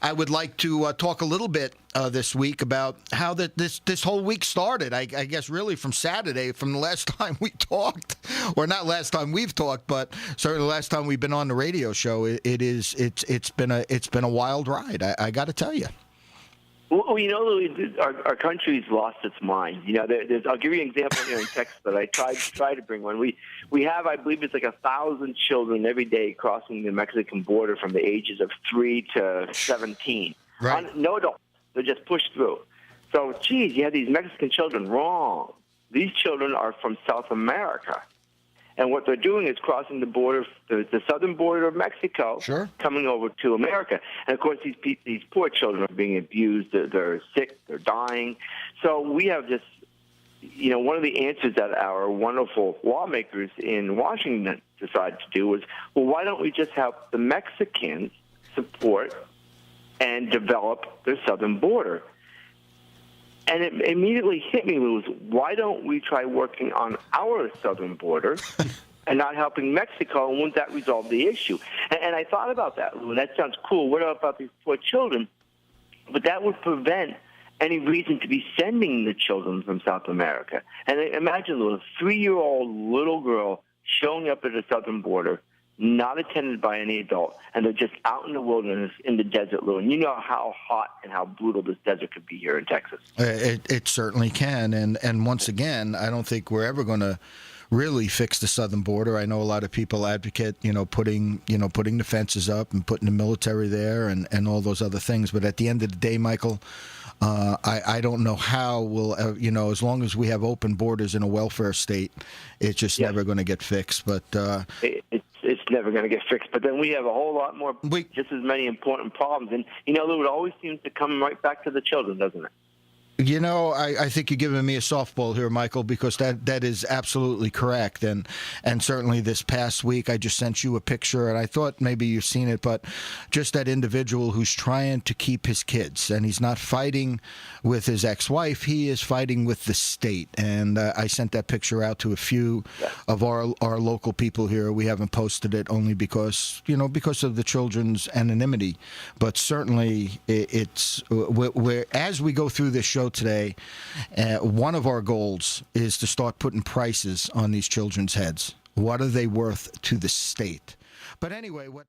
I would like to talk a little bit this week about how this whole week started. I guess really from Saturday, from the last time we talked, or not last time we've talked, but certainly the last time we've been on the radio show. It's been a wild ride. I got to tell you. Well, Louis, our country's lost its mind. I'll give you an example here in Texas that I tried to bring one. We have, I believe, it's like 1,000 children every day crossing the Mexican border from the ages of 3 to 17. Right. No adults. They're just pushed through. So, geez, you have these Mexican children. Wrong. These children are from South America. And what they're doing is crossing the border, the southern border of Mexico, sure, coming over to America. And, of course, these poor children are being abused. They're sick. They're dying. So we have this, one of the answers that our wonderful lawmakers in Washington decided to do was, well, why don't we just help the Mexicans support and develop their southern border? And it immediately hit me, Lou, why don't we try working on our southern border and not helping Mexico, and wouldn't that resolve the issue? And I thought about that, Lou, and that sounds cool. What about these poor children? But that would prevent any reason to be sending the children from South America. And imagine, Lou, a 3-year-old little girl showing up at the southern border, not attended by any adult, and they're just out in the wilderness in the desert, Lou. And you know how hot and how brutal this desert could be here in Texas. It certainly can. And once again, I don't think we're ever going to really fix the southern border. I know a lot of people advocate, putting the fences up and putting the military there and all those other things. But at the end of the day, Michael, I don't know how we'll, as long as we have open borders in a welfare state, it's just never going to get fixed. But it's never going to get fixed. But then we have a whole lot more, just as many important problems. And, Lou, it always seems to come right back to the children, doesn't it? I think you're giving me a softball here, Michael, because that is absolutely correct. And certainly this past week, I just sent you a picture, and I thought maybe you've seen it, but just that individual who's trying to keep his kids, and he's not fighting with his ex-wife, he is fighting with the state. And I sent that picture out to a few of our local people here. We haven't posted it only because of the children's anonymity. But certainly we're as we go through this show today, one of our goals is to start putting prices on these children's heads. What are they worth to the state? But anyway, what